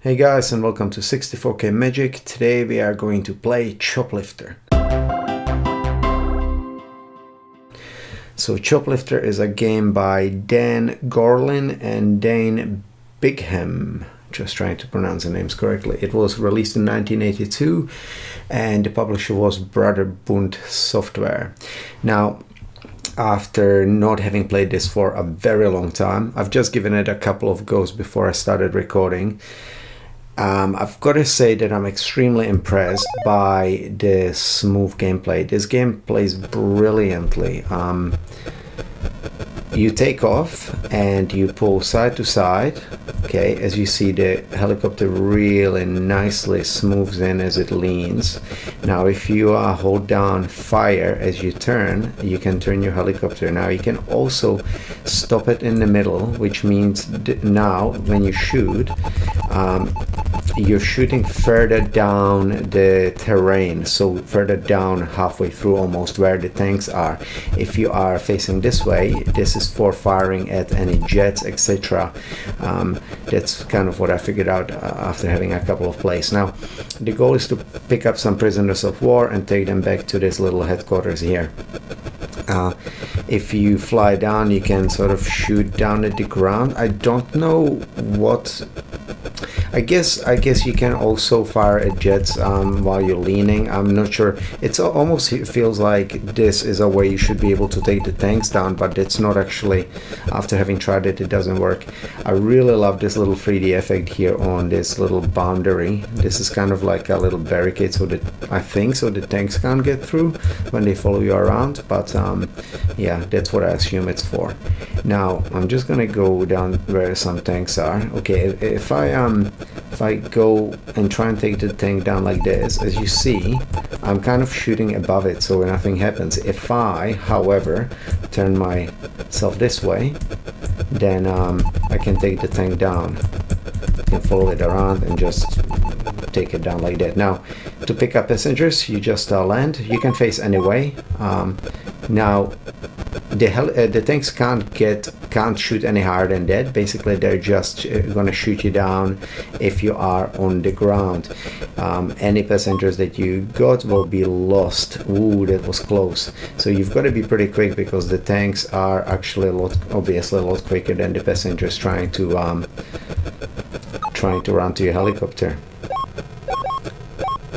Hey guys, and welcome to 64K Magic. Today we are going to play Choplifter. So Choplifter is a game by Dan Gorlin and Dane Bigham. Just trying to pronounce the names correctly. It was released in 1982 and the publisher was Brother Bund Software. Now, after not having played this for a very long time, I've just given it a couple of goes before I started recording. I've got to say that I'm extremely impressed by the smooth gameplay. This game plays brilliantly. You take off and you pull side to side. Okay, as you see, the helicopter really nicely smooths in as it leans. Now if you hold down fire as you turn, you can turn your helicopter. Now you can also stop it in the middle, which means now when you shoot, you're shooting further down the terrain, so further down halfway through almost where the tanks are. If you are facing this way, this is for firing at any jets, etc. That's kind of what I figured out after having a couple of plays. Now the goal is to pick up some prisoners of war and take them back to this little headquarters here. If you fly down, you can sort of shoot down at the ground. I don't know what. I guess you can also fire at jets while you're leaning. I'm not sure. It almost feels like this is a way you should be able to take the tanks down, but it's not actually. After having tried it, it doesn't work. I really love this little 3D effect here on this little boundary. This is kind of like a little barricade, so that I think so the tanks can't get through when they follow you around. But yeah, that's what I assume it's for. Now I'm just gonna go down where some tanks are. Okay, if I go and try and take the tank down like this, as you see, I'm kind of shooting above it, so nothing happens. If I, however, turn myself this way, then I can take the tank down. I can follow it around and just take it down like that. Now, to pick up passengers, you just land. You can face any way. Now, the tanks can't shoot any higher than that. Basically, they're just gonna shoot you down if you are on the ground. Any passengers that you got will be lost. Ooh, that was close. So you've got to be pretty quick because the tanks are actually obviously a lot quicker than the passengers trying to run to your helicopter.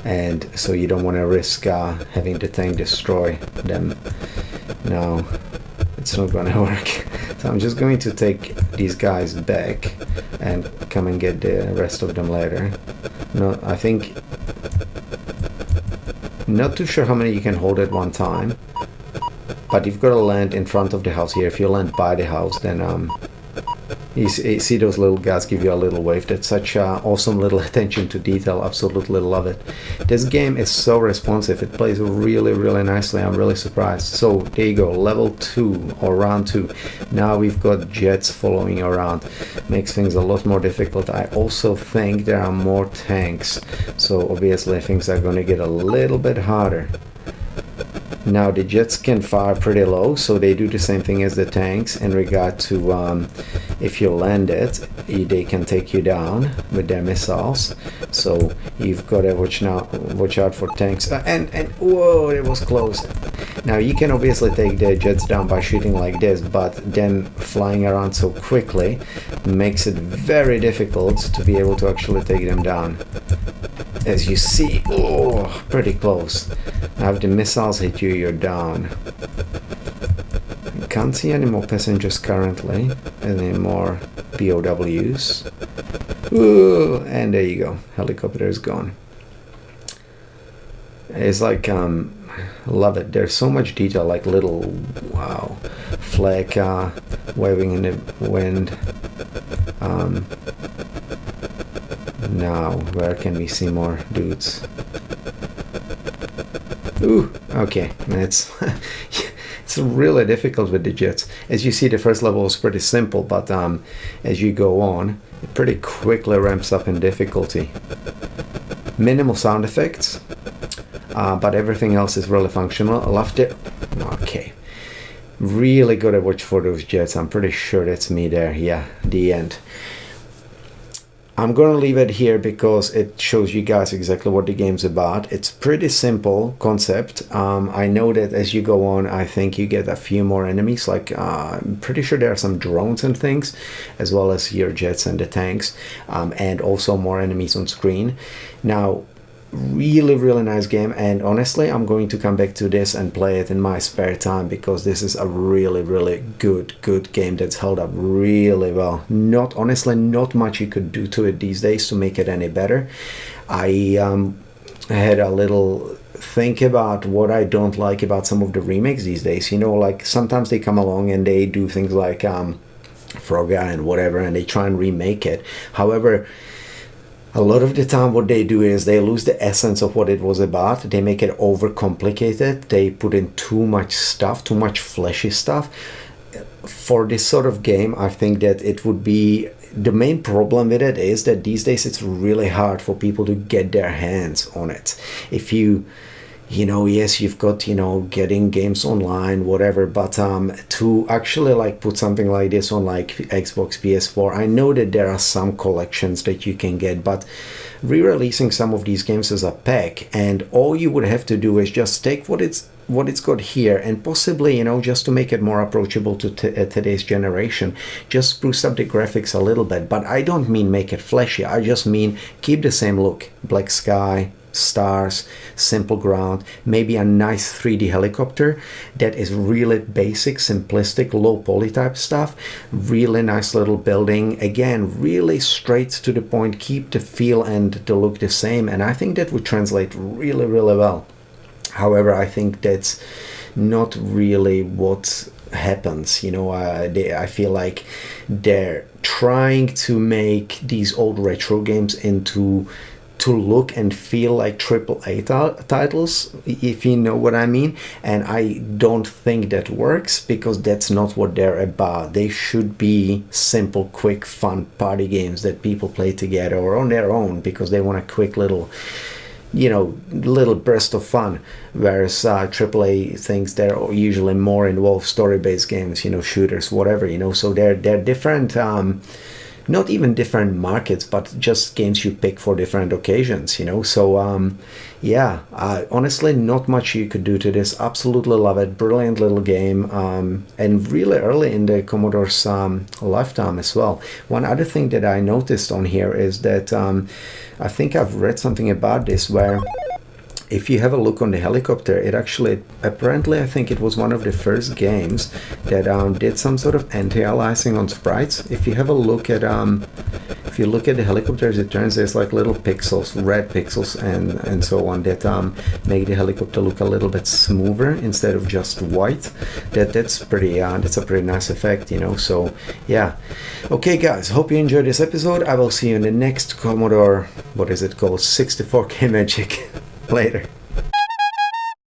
And so you don't want to risk having the tank destroy them. Now, it's not gonna work. So I'm just going to take these guys back and come and get the rest of them later. No, I think not too sure how many you can hold at one time, but you've got to land in front of the house here. If you land by the house, then you see those little guys give you a little wave. That's such awesome little attention to detail. Absolutely love it. This game is so responsive. It plays really, really nicely. I'm really surprised. So there you go, level 2 or round 2. Now we've got jets following around. Makes things a lot more difficult. I also think there are more tanks, so obviously things are going to get a little bit harder. Now the jets can fire pretty low, so they do the same thing as the tanks in regard to if you land it, they can take you down with their missiles. So you've got to watch out for tanks. And whoa, it was close. Now you can obviously take the jets down by shooting like this, but then flying around so quickly makes it very difficult to be able to actually take them down. As you see, oh, pretty close. Now if the missiles hit you, you're down. I can't see any more passengers currently, any more POWs. Ooh, and there you go, helicopter is gone. It's like, love it. There's so much detail, like little, wow, flag waving in the wind. Now, where can we see more dudes? Ooh, okay, it's it's really difficult with the jets. As you see, the first level is pretty simple, but as you go on, it pretty quickly ramps up in difficulty. Minimal sound effects, but everything else is really functional. I loved it. Okay, really gotta watch for those jets. I'm pretty sure that's me there. Yeah, the end. I'm going to leave it here because it shows you guys exactly what the game's about. It's pretty simple concept. I know that as you go on, I think you get a few more enemies. Like I'm pretty sure there are some drones and things, as well as your jets and the tanks, and also more enemies on screen. Now, really nice game, and honestly I'm going to come back to this and play it in my spare time because this is a really good game that's held up really well. Not much you could do to it these days to make it any better. I had a little think about what I don't like about some of the remakes these days. Like sometimes they come along and they do things like Frogger and whatever, and they try and remake it. However, a lot of the time what they do is they lose the essence of what it was about. They make it overcomplicated. They put in too much stuff, too much fleshy stuff. For this sort of game, I think that it would be... The main problem with it is that these days it's really hard for people to get their hands on it. If yes, you've got, getting games online, whatever, but to actually like put something like this on like Xbox, PS4, I know that there are some collections that you can get, but re-releasing some of these games as a pack, and all you would have to do is just take what it's got here and possibly, just to make it more approachable to today's generation, just spruce up the graphics a little bit. But I don't mean make it flashy, I just mean keep the same look. Black sky, stars, simple ground, maybe a nice 3D helicopter that is really basic, simplistic, low poly type stuff, really nice little building, again really straight to the point, keep the feel and the look the same, and I think that would translate really well. However, I think that's not really what happens. I feel like they're trying to make these old retro games to look and feel like AAA titles, if you know what I mean, and I don't think that works because that's not what they're about. They should be simple, quick, fun party games that people play together or on their own because they want a quick little burst of fun, whereas AAA things, they're usually more involved story-based games, shooters, whatever, so they're different, not even different markets, but just games you pick for different occasions, so honestly not much you could do to this. Absolutely love it. Brilliant little game, and really early in the Commodore's lifetime as well. One other thing that I noticed on here is that I think I've read something about this where if you have a look on the helicopter, it actually, apparently I think it was one of the first games that did some sort of anti-aliasing on sprites. If you have a look at if you look at the helicopters, it turns there's like little pixels, red pixels and so on, that make the helicopter look a little bit smoother instead of just white. That's a pretty nice effect, so yeah. Okay guys, hope you enjoyed this episode. I will see you in the next Commodore, what is it called, 64K Magic. Later.